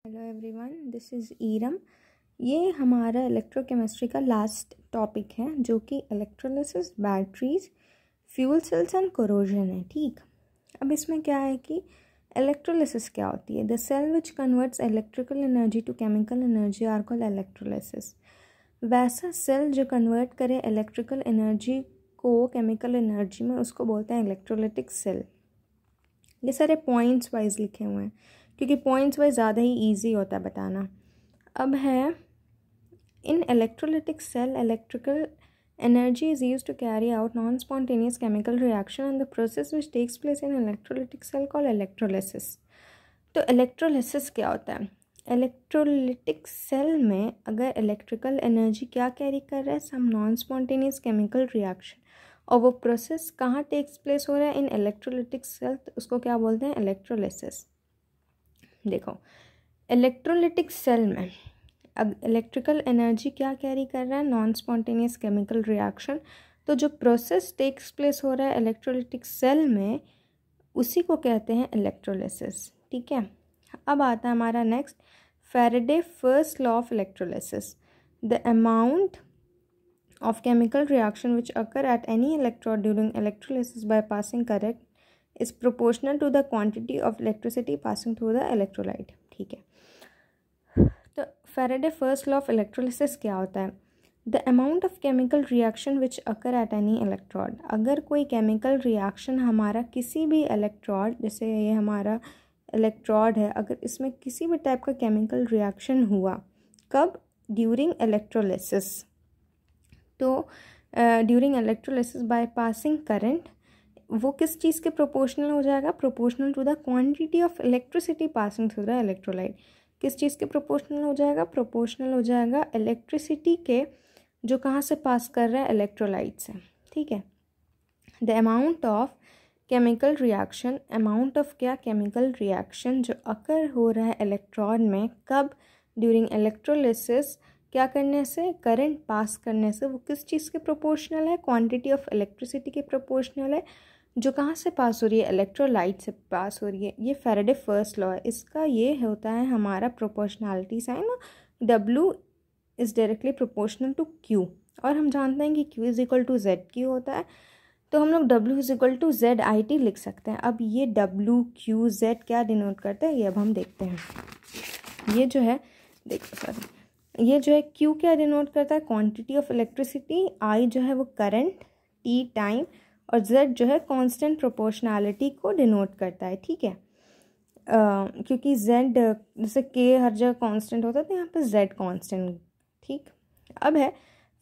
Hello everyone, this is Iram. ये हमारा electrochemistry का लास्ट टॉपिक है जो कि electrolysis, batteries, fuel cells and corrosion है। ठीक, अब इसमें क्या है कि इलेक्ट्रोलिसिस क्या होती है। The cell which converts electrical energy to chemical energy are called electrolysis. वैसा सेल जो कन्वर्ट करे इलेक्ट्रिकल एनर्जी को केमिकल एनर्जी में, उसको बोलते हैं इलेक्ट्रोलिटिक सेल। ये सारे पॉइंट्स वाइज लिखे हुए हैं क्योंकि पॉइंट्स वाइज ज़्यादा ही ईजी होता है बताना। अब है in electrolytic cell electrical energy is use to carry out non spontaneous chemical reaction and the process which takes place in electrolytic cell call electrolysis. तो इलेक्ट्रोलिसिस क्या होता है? इलेक्ट्रोलिटिक सेल में अगर इलेक्ट्रिकल एनर्जी क्या कैरी कर रहा है, some non spontaneous chemical reaction, और वो प्रोसेस कहाँ टेक्स प्लेस हो रहा है, इन इलेक्ट्रोलिटिक सेल, तो उसको क्या बोलते हैं? इलेक्ट्रोलिसिस। देखो, इलेक्ट्रोलिटिक सेल में अब इलेक्ट्रिकल एनर्जी क्या कैरी कर रहा है? Non spontaneous chemical reaction. तो जो प्रोसेस टेक्स प्लेस हो रहा है इलेक्ट्रोलिटिक सेल में, उसी को कहते हैं इलेक्ट्रोलिसिस। ठीक है, अब आता है हमारा next, Faraday first law of electrolysis. The amount of chemical reaction which occur at any electrode during electrolysis by passing current is proportional to the quantity of electricity passing through the electrolyte। ठीक है, तो Faraday first law of electrolysis क्या होता है? The amount of chemical reaction which occur at any electrode. अगर कोई chemical reaction हमारा किसी भी इलेक्ट्रोड, जैसे ये हमारा इलेक्ट्रोड है, अगर इसमें किसी भी टाइप का केमिकल रिएक्शन हुआ, कब? During electrolysis. तो during electrolysis by passing current, वो किस चीज़ के प्रोपोर्शनल हो जाएगा? Proportional to the quantity of electricity passing through the electrolyte. किस चीज़ के प्रोपोर्शनल हो जाएगा? प्रोपोर्शनल हो जाएगा इलेक्ट्रिसिटी के, जो कहाँ से पास कर रहा है? इलेक्ट्रोलाइट से। ठीक है, the amount of chemical reaction, amount of क्या? केमिकल रिएक्शन जो अकर हो रहा है इलेक्ट्रॉन में, कब? During electrolysis. क्या करने से? करंट पास करने से। वो किस चीज़ के प्रोपोर्शनल है? क्वांटिटी ऑफ इलेक्ट्रिसिटी के प्रोपोर्शनल है, जो कहाँ से पास हो रही है? इलेक्ट्रोलाइट से पास हो रही है। ये फैराडे फर्स्ट लॉ है। इसका ये होता है हमारा proportionality sign, W is directly proportional to Q, और हम जानते हैं कि Q is equal to ZQ होता है, तो हम लोग W is equal to ZIT लिख सकते हैं। अब ये W, Q, Z क्या डिनोट करते हैं, ये अब हम देखते हैं। ये जो है, देखो सॉरी, ये जो है Q क्या डिनोट करता है? क्वांटिटी ऑफ इलेक्ट्रिसिटी, I जो है वो करंट, T टाइम, और Z जो है कांस्टेंट प्रोपोर्शनैलिटी को डिनोट करता है। ठीक है, क्योंकि Z जैसे K हर जगह कांस्टेंट होता है, तो यहाँ पे Z कांस्टेंट। ठीक, अब है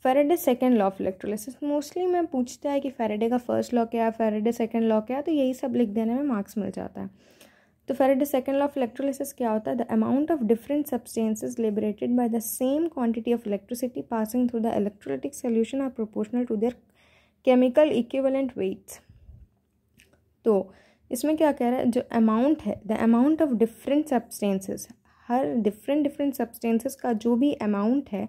Faraday second law of electrolysis. Mostly मैं पूछता है कि फैराडे का फर्स्ट लॉ क्या है, फैराडे सेकंड लॉ क्या है, तो यही सब लिख देने में मार्क्स मिल जाता है। तो Faraday second law of electrolysis क्या होता है? The amount of different substances liberated by the same quantity of electricity passing through the electrolytic solution are proportional to their chemical equivalent weights. तो इसमें क्या कह रहा है? जो अमाउंट है, the amount of different substances, हर डिफरेंट सब्सटेंसेस का जो भी अमाउंट है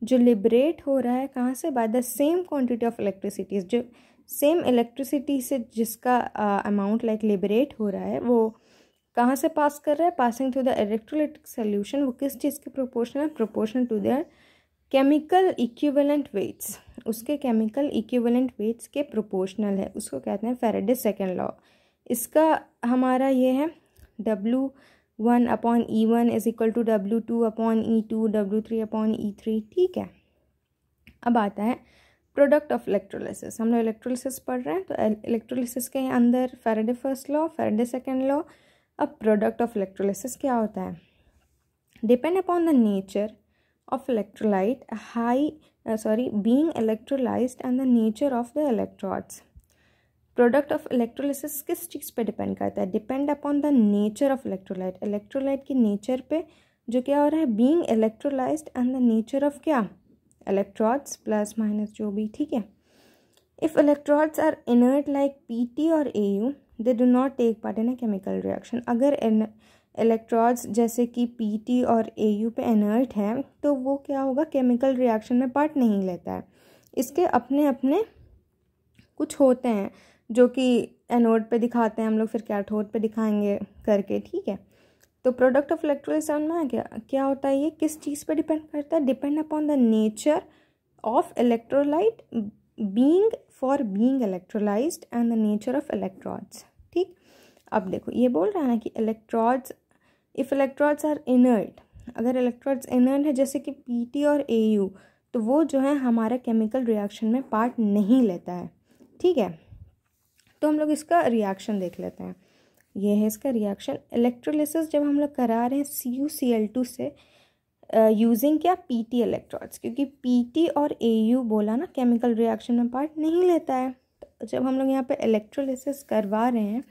जो लिबरेट हो रहा है, कहाँ से? By the same quantity of electricities. जो सेम इलेक्ट्रिसिटी से जिसका अमाउंट लाइक लिबरेट हो रहा है, वो कहाँ से पास कर रहा है? Passing through the electrolytic solution. वो किस चीज़ के प्रोपोर्शनल? Proportional to their chemical equivalent weights. उसके केमिकल इक्विवेलेंट वेट्स के प्रोपोर्शनल है, उसको कहते हैं फैराडे सेकंड लॉ। इसका हमारा ये है W1/E1 is equal to W2/E2, W3/E3। ठीक है, अब आता है प्रोडक्ट ऑफ इलेक्ट्रोलिसिस। हम लोग इलेक्ट्रोलिसिस पढ़ रहे हैं, तो इलेक्ट्रोलिसिस के अंदर Faraday first law, Faraday second law. अब प्रोडक्ट ऑफ इलेक्ट्रोलिसिस क्या होता है? Depend upon the nature of electrolyte being electrolyzed and the nature of the electrodes। Product of electrolysis किस चीज़ पे डिपेंड करता है? Depend upon the nature of electrolyte. Electrolyte की nature पे जो क्या हो रहा है? Being electrolysed and the nature of क्या? इलेक्ट्रोड्स प्लस माइनस जो भी। ठीक है, if electrodes are inert like PT और AU, they do not take part in a chemical reaction. अगर इलेक्ट्रोड्स जैसे कि PT और AU पे इनर्ट है, तो वो क्या होगा? केमिकल रिएक्शन में पार्ट नहीं लेता है। इसके अपने अपने कुछ होते हैं जो कि एनोड पे दिखाते हैं हम लोग, फिर कैथोड पे दिखाएंगे करके। ठीक है, तो प्रोडक्ट ऑफ इलेक्ट्रोलाइसिस समझ में आ गया क्या होता है, ये किस चीज़ पर डिपेंड करता है, depend upon the nature of electrolyte being electrolysed and the nature of electrodes. ठीक, अब देखो ये बोल रहा है ना कि electrodes, if electrodes are inert, अगर इलेक्ट्रॉड्स इनर्ट है जैसे कि पीटी और एयू, तो वो जो है हमारा केमिकल रिएक्शन में पार्ट नहीं लेता है। ठीक है, तो हम लोग इसका रिएक्शन देख लेते हैं। ये है इसका रिएक्शन। इलेक्ट्रोलिसिस जब हम लोग करा रहे हैं CuCl2 से यूजिंग क्या, पीटी इलेक्ट्रॉड्स, क्योंकि पीटी और एयू बोला ना केमिकल रिएक्शन में पार्ट नहीं लेता है। तो जब हम लोग यहाँ पे इलेक्ट्रोलिसिस करवा रहे हैं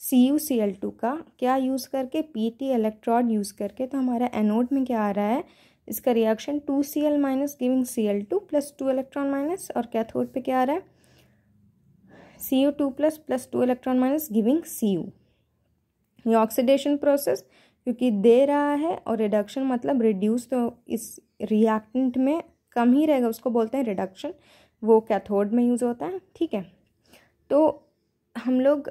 CuCl2 का क्या यूज़ करके, पीटी इलेक्ट्रॉड यूज़ करके, तो हमारा एनोड में क्या आ रहा है, इसका reaction 2Cl minus giving Cl2 plus 2 electron minus, और कैथोड पे क्या आ रहा है, Cu2 plus 2 electron minus giving Cu। ये ऑक्सीडेशन प्रोसेस क्योंकि दे रहा है, और रिडक्शन मतलब रिड्यूस, तो इस रिएक्टेंट में कम ही रहेगा, उसको बोलते हैं रिडक्शन, वो कैथोड में यूज़ होता है। ठीक है, तो हम लोग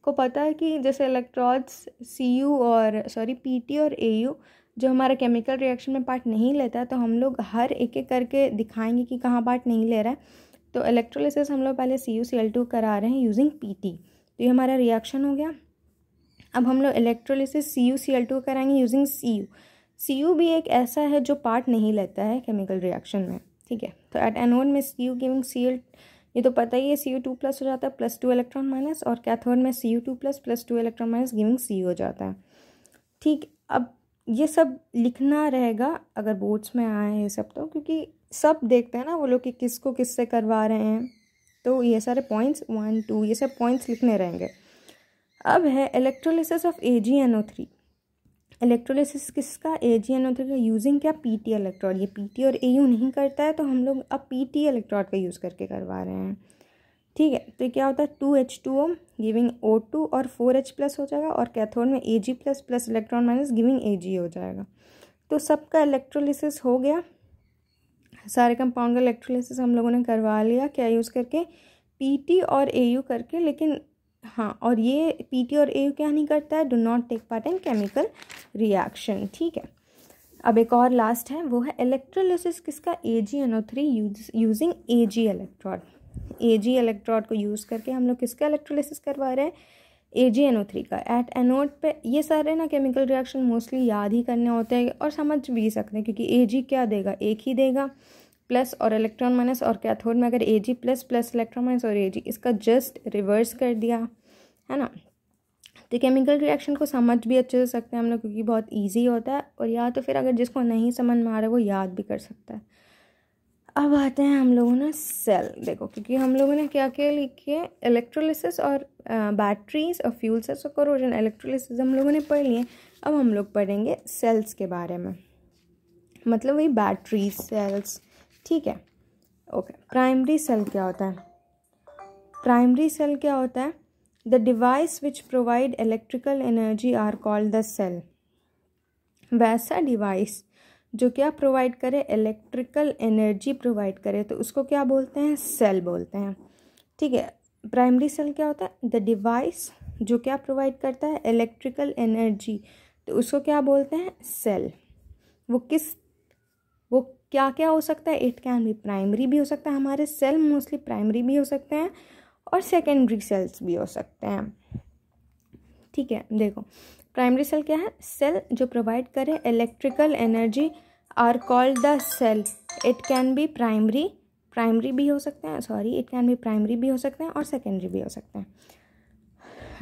को पता है कि जैसे इलेक्ट्रॉड्स पीटी और एयू जो हमारा केमिकल रिएक्शन में पार्ट नहीं लेता है, तो हम लोग हर एक एक करके दिखाएंगे कि कहाँ पार्ट नहीं ले रहा है। तो इलेक्ट्रोलिसिस हम लोग पहले CuCl2 करा रहे हैं यूजिंग पीटी, तो ये हमारा रिएक्शन हो गया। अब हम लोग इलेक्ट्रोलिसिस CuCl2 कराएंगे यूजिंग Cu भी एक ऐसा है जो पार्ट नहीं लेता है केमिकल रिएक्शन में। ठीक है, तो एट एनोड में Cu गिविंग Cl, ये तो पता ही है, Cu2 प्लस हो जाता है प्लस 2 इलेक्ट्रॉन माइनस, और कैथोड में Cu2 plus 2 electron minus giving Cu हो जाता है। ठीक, अब ये सब लिखना रहेगा अगर बोर्ड्स में आए ये सब, तो क्योंकि सब देखते हैं ना वो लोग कि किसको किससे करवा रहे हैं, तो ये सारे पॉइंट्स 1 2 ये सब पॉइंट्स लिखने रहेंगे। अब है इलेक्ट्रोलिसिस ऑफ AgNO3। इलेक्ट्रोलिसिस किसका, AgNO3 का, यूजिंग क्या, पीटी इलेक्ट्रॉड। ये पीटी और एयू नहीं करता है, तो हम लोग अब पीटी इलेक्ट्रॉड का यूज़ करके करवा रहे हैं। ठीक है, तो क्या होता है, 2H2O गिविंग O2 और 4H प्लस हो जाएगा, और कैथोड में Ag plus electron minus giving Ag हो जाएगा। तो सबका इलेक्ट्रोलिसिस हो गया, सारे कंपाउंड का इलेक्ट्रोलिसिस हम लोगों ने करवा लिया, क्या यूज़ करके, पीटी और एयू करके। लेकिन हाँ, और ये पीटी और एयू क्या नहीं करता है, do not take part in chemical reaction. ठीक है, अब एक और लास्ट है, वो है इलेक्ट्रोलिसिस किसका, AgNO3 using Ag electrode. Ag electrode को यूज़ करके हम लोग किसका इलेक्ट्रोलिसिस करवा रहे हैं, AgNO3 का। एट एनोड पे ये सारे ना केमिकल रिएक्शन मोस्टली याद ही करने होते हैं और समझ भी सकते हैं, क्योंकि Ag क्या देगा, एक ही देगा, प्लस और इलेक्ट्रॉन माइनस, और कैथोड में अगर Ag प्लस इलेक्ट्रॉन माइनस और Ag, इसका जस्ट रिवर्स कर दिया है ना। तो केमिकल रिएक्शन को समझ भी अच्छे से सकते हैं हम लोग, क्योंकि बहुत इजी होता है, और या तो फिर अगर जिसको नहीं समझ में आ रहा है वो याद भी कर सकता है। अब आते हैं हम लोगों ने सेल, देखो क्योंकि हम लोगों ने क्या क्या लिखे, इलेक्ट्रोलिसिस और बैटरीज और फ्यूल सेल्स और कोरोजन। इलेक्ट्रोलिसिस हम लोगों ने पढ़ लिए, अब हम लोग पढ़ेंगे सेल्स के बारे में, मतलब वही बैटरीज, सेल्स। ठीक है, ओके। प्राइमरी सेल क्या होता है, प्राइमरी सेल क्या होता है, the device which provide electrical energy are called the cell. वैसा डिवाइस जो क्या प्रोवाइड करे, इलेक्ट्रिकल एनर्जी प्रोवाइड करे, तो उसको क्या बोलते हैं, सेल बोलते हैं। ठीक है, प्राइमरी सेल क्या होता है, द डिवाइस जो क्या प्रोवाइड करता है, इलेक्ट्रिकल एनर्जी, तो उसको क्या बोलते हैं, सेल। वो क्या क्या हो सकता है, इट कैन बी प्राइमरी भी हो सकता है, हमारे सेल मोस्टली प्राइमरी भी हो सकते हैं और सेकेंडरी सेल्स भी हो सकते हैं। ठीक है, देखो प्राइमरी सेल क्या है, सेल जो प्रोवाइड करे electrical energy are called the cell. It can be primary भी हो सकते हैं, इट कैन बी प्राइमरी भी हो सकते हैं और सेकेंडरी भी हो सकते हैं।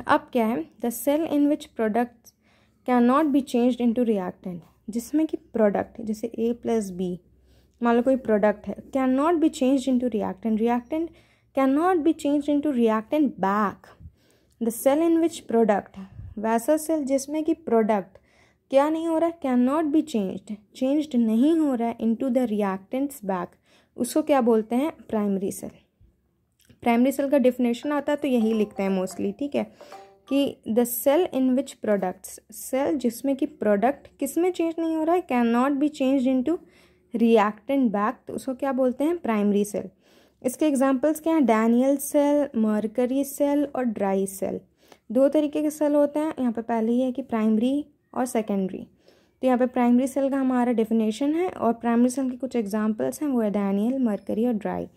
अब क्या है, the cell in which product can not be changed into reactant, जिसमें कि प्रोडक्ट जैसे A + B, मान लो कोई प्रोडक्ट है, can not be changed into reactant, reactant can not be changed into reactant back. The cell in which product, वैसा cell जिसमें कि product क्या नहीं हो रहा है, कैन नॉट बी चेंज्ड नहीं हो रहा है इनटू द रिएक्टेंट्स बैक, उसको क्या बोलते हैं, प्राइमरी सेल। प्राइमरी सेल का डिफिनेशन आता है तो यही लिखते हैं मोस्टली। ठीक है, कि the cell in which products, cell जिसमें कि प्रोडक्ट किस में चेंज नहीं हो रहा है, can not be changed into reactant back, तो उसको क्या बोलते हैं, प्राइमरी सेल। इसके एग्जांपल्स क्या हैं, डैनियल सेल, मर्करी सेल और ड्राई सेल। दो तरीके के सेल होते हैं यहाँ पे, पहले ही है कि प्राइमरी और सेकेंडरी। तो यहाँ पे प्राइमरी सेल का हमारा डेफिनेशन है और प्राइमरी सेल के कुछ एग्जांपल्स हैं, वो है डैनियल, मरकरी और ड्राई।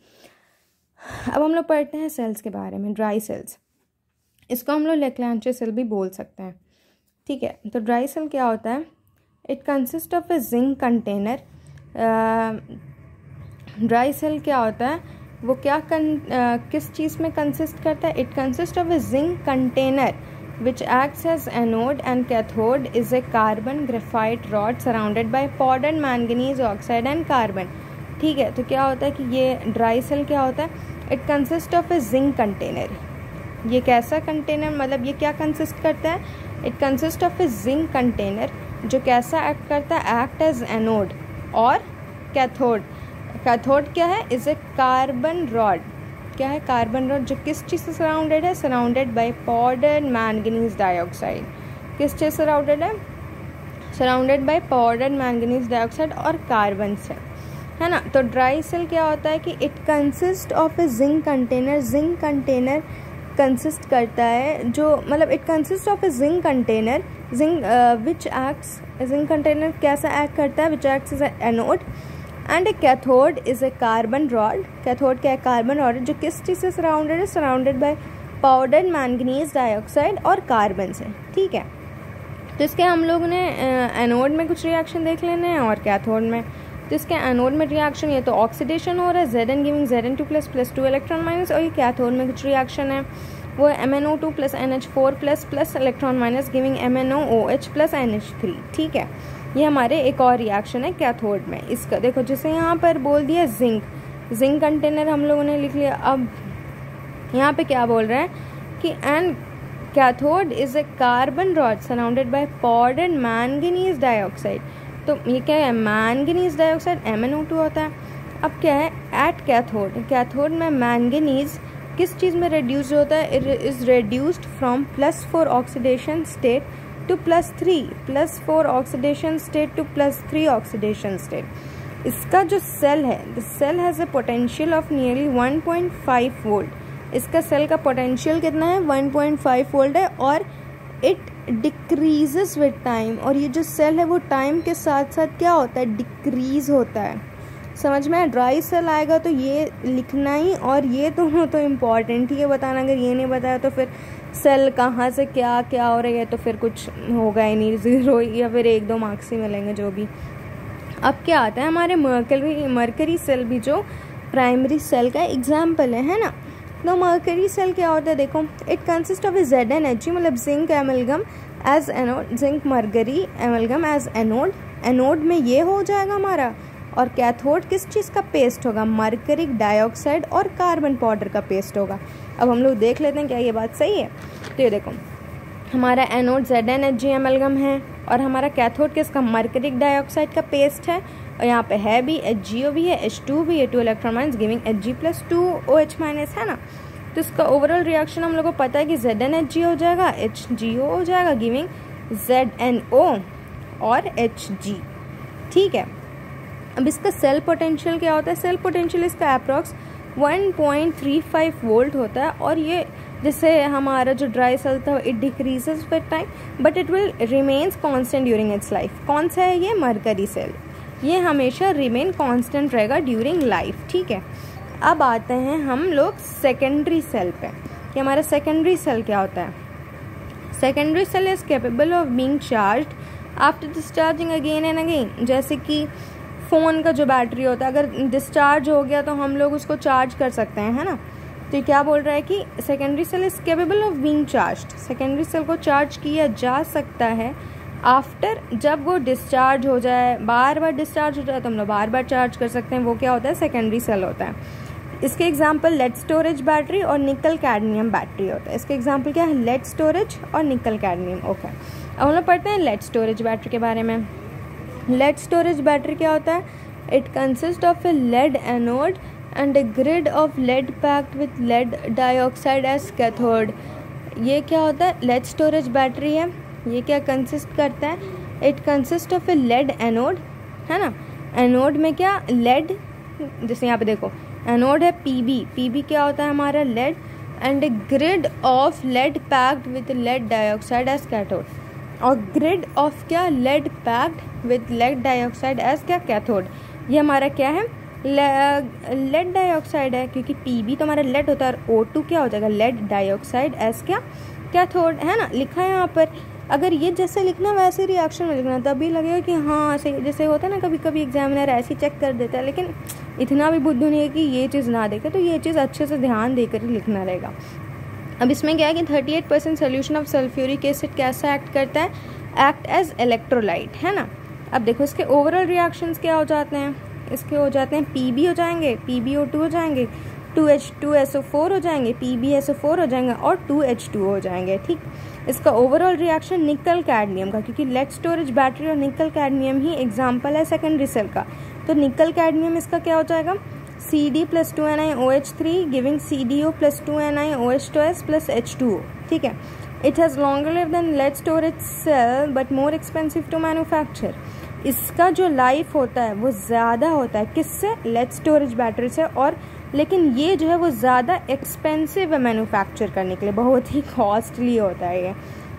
अब हम लोग पढ़ते हैं सेल्स के बारे में। ड्राई सेल्स, इसको हम लोग लेक्लांचे सेल भी बोल सकते हैं, ठीक है। तो ड्राई सेल क्या होता है? It consist of a zinc container. Dry cell क्या होता है, वो क्या किस चीज़ में कंसिस्ट करता है? It consist of a zinc container which acts as anode and cathode is a carbon graphite rod surrounded by powdered manganese oxide and carbon। ठीक है, तो क्या होता है कि ये ड्राई सेल क्या होता है? It consist of a zinc container. ये कैसा कंटेनर, मतलब ये क्या कंसिस्ट करता है? It consist of a zinc container जो कैसा एक्ट करता है? एक्ट एज एनोड और कैथोड। कैथोड क्या है? Is a carbon rod. क्या है? कार्बन रॉड, जो किस चीज़ से सराउंडेड है? Surrounded by powdered manganese dioxide. किस चीज़ से सराउंडेड है? Surrounded by powdered manganese dioxide और कार्बन से, है ना। तो ड्राई सेल क्या होता है कि it consist of a zinc container. Zinc container consist करता है, जो मतलब it consist of a zinc container, zinc which acts, zinc container कैसा एक्ट करता है? Which acts as anode and a cathode is a carbon rod. Cathode क्या है? Carbon rod, जो किस चीज़ से सराउंडेड है? Surrounded by powdered manganese dioxide और कार्बन से, ठीक है। तो इसके हम लोग ने एनोड में कुछ रिएक्शन देख लेने हैं और कैथोड में। तो इसके एनोड में रिएक्शन, ये तो ऑक्सीडेशन हो रहा है, Zn giving Zn2 plus 2 electron minus, और ये कैथोड में कुछ रिएक्शन है, वो है MnO2 plus NH4 plus electron minus giving MnOOH plus NH3, ठीक है। ये हमारे एक और रिएक्शन है कैथोड में। इसका देखो, जैसे यहाँ पर बोल दिया जिंक कंटेनर हम लोगों ने लिख लिया। अब यहाँ पे क्या बोल रहा है कि and cathode is a carbon rod surrounded by powdered manganese dioxide. तो ये क्या है? मैंगनीज डाइऑक्साइड MnO2 होता है। अब क्या है? एट कैथोड में मैंगनीज किस चीज़ में रिड्यूस होता है? It is reduced from +4 oxidation state to +4 oxidation state to +3 oxidation state. इसका जो सेल है, the cell has a potential of nearly 1.5 volt. इसका सेल का पोटेंशियल कितना है? 1.5 वोल्ट है और इट डिक्रीजेस विद टाइम। और ये जो सेल है वो टाइम के साथ साथ क्या होता है? डिक्रीज होता है। समझ में? ड्राई सेल आएगा तो ये लिखना ही, और ये दोनों तो इम्पॉर्टेंट ही है बताना। अगर ये नहीं बताया तो फिर सेल कहाँ से क्या क्या हो रही है तो फिर कुछ होगा ही नहीं, 0 या फिर 1-2 मार्क्स ही मिलेंगे जो भी। अब क्या आता है? हमारे मरकरी सेल भी जो प्राइमरी सेल का एग्जाम्पल है ना। तो मरकरी सेल क्या होता है? देखो, it consist of a ZnHg, मतलब zinc amalgam as anode, zinc mercury amalgam as anode. Anode में ये हो जाएगा हमारा, और कैथोड किस चीज़ का पेस्ट होगा? मरकरिक डाइऑक्साइड और कार्बन पाउडर का पेस्ट होगा। अब हम लोग देख लेते हैं क्या ये बात सही है। तो ये देखो, हमारा एनोड ZnHg एमलगम है और हमारा कैथोड किसका? मरकरिक डाइऑक्साइड का पेस्ट है, और यहाँ पे है भी HgO भी है, H2 भी है, 2 electron minus giving Hg plus 2OH minus, है ना। तो इसका ओवरऑल रिएक्शन हम लोग को पता है कि ZnHg हो जाएगा, HgO हो जाएगा गिविंग ZnO और Hg, ठीक है। अब इसका सेल पोटेंशियल क्या होता है? सेल पोटेंशियल इसका अप्रॉक्स 1.35 वोल्ट होता है, और ये जैसे हमारा जो ड्राई सेल था it decreases with time but it will remains constant during its life. कौन सा है ये? Mercury cell. ये हमेशा रिमेन कांस्टेंट रहेगा ड्यूरिंग लाइफ, ठीक है। अब आते हैं हम लोग सेकेंडरी सेल पे कि हमारा सेकेंडरी सेल क्या होता है। Secondary cell is capable of being charged after discharging again and again. जैसे कि फ़ोन का जो बैटरी होता है, अगर डिस्चार्ज हो गया तो हम लोग उसको चार्ज कर सकते हैं, है ना। तो ये क्या बोल रहा है कि secondary cell is capable of being charged. Secondary cell को चार्ज किया जा सकता है आफ्टर, जब वो डिस्चार्ज हो जाए, बार बार डिस्चार्ज हो जाए तो हम लोग बार बार चार्ज कर सकते हैं। वो क्या होता है? सेकेंडरी सेल होता है। इसके एग्जाम्पल लेड स्टोरेज बैटरी और निकल कैडमियम बैटरी होता है। इसके एग्जाम्पल क्या है? लेड स्टोरेज और निकल कैडमियम। ओके, अब हम लोग पढ़ते हैं लेड स्टोरेज बैटरी के बारे में। लेड स्टोरेज बैटरी क्या होता है? It consist of a lead anode and a grid of lead packed with lead dioxide as cathode. ये क्या होता है? लेड स्टोरेज बैटरी है। ये क्या कंसिस्ट करता है? It consist of a lead anode, है ना। एनोड में क्या? लेड, जैसे यहाँ पे देखो एनोड है पीबी क्या होता है हमारा? Lead, and a grid of lead packed with lead dioxide as cathode. और ग्रिड ऑफ क्या, lead packed with lead dioxide as क्या, कैथोड। ये हमारा क्या है, लेड डाइऑक्साइड है, क्योंकि Pb तो हमारा लेड होता है और O2 क्या हो जाएगा, लेड डाइऑक्साइड एज क्या, कैथोड, है ना, लिखा है यहाँ पर। अगर ये जैसे लिखना वैसे रिएक्शन में लिखना, तभी लगेगा कि हाँ सही। जैसे होता है ना, कभी कभी एग्जामिनर ऐसे ही चेक कर देता है, लेकिन इतना भी बुद्धू नहीं है कि ये चीज़ ना देखे, तो ये चीज़ अच्छे से ध्यान देकर ही लिखना रहेगा। अब इसमें क्या है कि 38% सोल्यूशन ऑफ सल्फ्यूरिक एसिड कैसा एक्ट करता है, एक्ट एज इलेक्ट्रोलाइट, है ना। अब देखो इसके ओवरऑल रिएक्शंस क्या हो जाते हैं, इसके हो जाते हैं Pb हो जाएंगे, PbO2 हो जाएंगे, 2H2SO4 हो जाएंगे, PbSO4 हो जाएंगे और 2H2 हो जाएंगे, ठीक। इसका ओवरऑल रिएक्शन निकल कैडमियम का, क्योंकि लेड स्टोरेज बैटरी और निकल कैडमियम ही एग्जाम्पल है सेकेंडरी सेल का, तो निकल कैडमियम इसका क्या हो जाएगा, Cd+2NiOH3 गिविंग CdO+2NiOH2S+H2O, ठीक है। It has longer life than lead storage cell but more expensive to manufacture. इसका जो लाइफ होता है वो ज़्यादा होता है किससे, लेड स्टोरेज बैटरी से, और लेकिन ये जो है वो ज़्यादा एक्सपेंसिव है मैन्युफैक्चर करने के लिए, बहुत ही कॉस्टली होता है ये,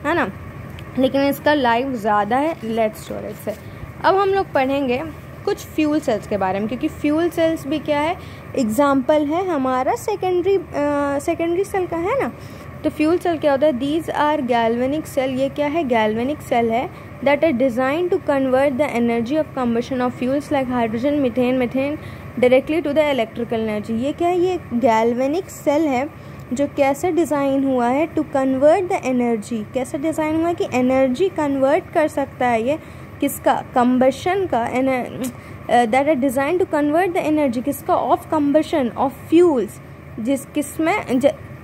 है ना, लेकिन इसका लाइफ ज़्यादा है लेड स्टोरेज से। अब हम लोग पढ़ेंगे कुछ फ्यूल सेल्स के बारे में, क्योंकि फ्यूल सेल्स भी क्या है, एग्जाम्पल है हमारा सेकेंडरी सेल का, है ना। तो फ्यूल सेल क्या होता है, दीज आर गैल्वेनिक सेल, ये क्या है, गैल्वेनिक सेल है, that are design to convert the energy of combustion of fuels like hydrogen, methane directly to the electrical energy. ये क्या है, ये गैल्वेनिक सेल है जो कैसे डिज़ाइन हुआ है, टू कन्वर्ट द एनर्जी, कैसे डिज़ाइन हुआ है कि एनर्जी कन्वर्ट कर सकता है ये, किसका, कम्बशन का, that are design to convert the energy, किसका, ऑफ कम्बशन ऑफ फ्यूल्स, किसमें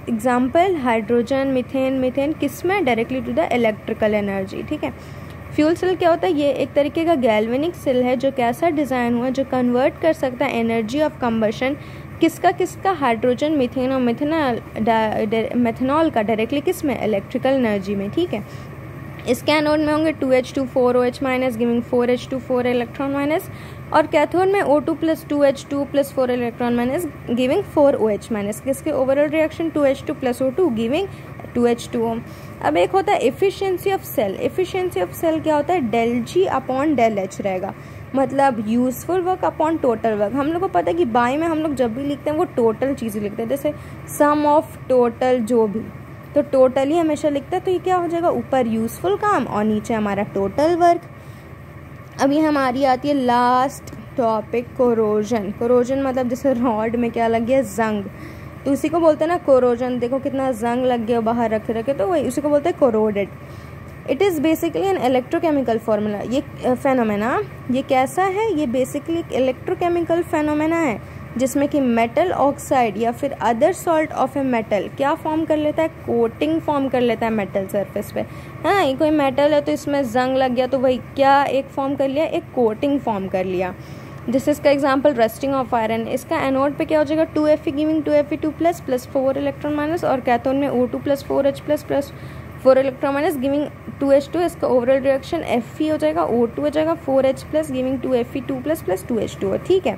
एग्जाम्पल हाइड्रोजन, मीथेन किसमें, directly to the electrical energy, ठीक है। फ्यूल सेल क्या होता है, ये एक तरीके का गैल्वेनिक सेल है जो कैसा डिज़ाइन हुआ, जो कन्वर्ट कर सकता है एनर्जी ऑफ कम्बशन, किसका, हाइड्रोजन, मीथेन और मेथनॉल का, डायरेक्टली किसमें, इलेक्ट्रिकल एनर्जी में, ठीक है। इसके एनोड में होंगे 2H2 4OH- giving 4H2 electron minus, और कैथोड में O2+2H2+4 electron minus giving 4OH-। किसके overall reaction 2H2+O2 giving 2H2O। अब एक होता है efficiency of cell. Efficiency of cell क्या होता है, ΔG/ΔH रहेगा, मतलब useful work upon total work. हम लोग को पता है कि बाई में हम लोग जब भी लिखते हैं वो टोटल चीज़ें लिखते हैं, जैसे सम ऑफ टोटल, जो भी, तो टोटल ही हमेशा लिखता है। तो ये क्या हो जाएगा, ऊपर यूजफुल काम और नीचे हमारा टोटल वर्क। अब ये हमारी आती है लास्ट टॉपिक, कोरोजन। कोरोजन मतलब जैसे रॉड में क्या लग गया, जंग, तो उसी को बोलते हैं ना कोरोजन। देखो कितना जंग लग गया बाहर रखे रखे, तो वही उसी को बोलते हैं corroded. It is basically an electrochemical formula. ये फेनोमेना ये कैसा है, ये बेसिकली इलेक्ट्रोकेमिकल फेनोमेना है जिसमें कि मेटल ऑक्साइड या फिर other salt of a metal क्या फॉर्म कर लेता है, कोटिंग फॉर्म कर लेता है मेटल सरफेस पे, है ना। ये कोई मेटल है तो इसमें जंग लग गया, तो वही क्या एक फॉर्म कर लिया, एक कोटिंग फॉर्म कर लिया। जैसे इसका एग्जांपल रस्टिंग ऑफ आयरन। इसका एनोड पे क्या हो जाएगा, 2Fe giving 2Fe2++4 electron minus, और कैथोड में O2+4H++4 electron minus giving 2H2। इसका ओवरऑल रिएक्शन Fe हो जाएगा, O2 हो जाएगा, 4H+ गिविंग 2Fe2++2H2। ठीक है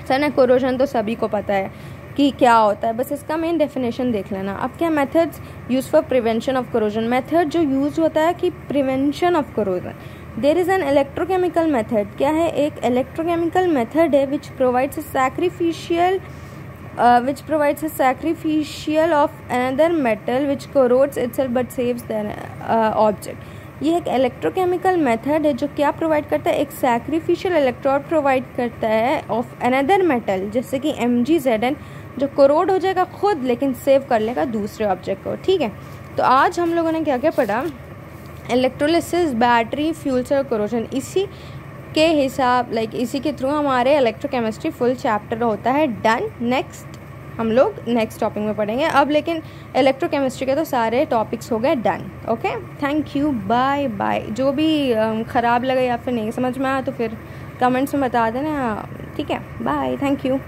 सर ना। कोरोजन तो सभी को पता है कि क्या होता है, बस इसका मेन डेफिनेशन देख लेना। अब क्या methods use for prevention of corrosion. Method जो यूज होता है कि prevention of corrosion, there is an electrochemical method. क्या है, एक इलेक्ट्रोकेमिकल मेथड है which provides a sacrificial of another metal which corrodes itself but saves the object। ये एक इलेक्ट्रोकेमिकल मेथड है जो क्या प्रोवाइड करता है, एक सैक्रिफिशियल इलेक्ट्रोड प्रोवाइड करता है ऑफ अनदर मेटल, जैसे कि MgZn, जो कोरोड हो जाएगा खुद लेकिन सेव कर लेगा दूसरे ऑब्जेक्ट को। ठीक है, तो आज हम लोगों ने क्या क्या पढ़ा, electrolysis, battery, fuel cell, corrosion. इसी के हिसाब इसी के थ्रू हमारे इलेक्ट्रोकेमिस्ट्री फुल चैप्टर होता है डन। नेक्स्ट हम लोग नेक्स्ट टॉपिक में पढ़ेंगे अब, लेकिन इलेक्ट्रोकेमिस्ट्री के तो सारे टॉपिक्स हो गए done. Okay, thank you, bye bye. जो भी ख़राब लगे या फिर नहीं समझ में आया तो फिर कमेंट्स में बता देना। ठीक है, बाय, थैंक यू।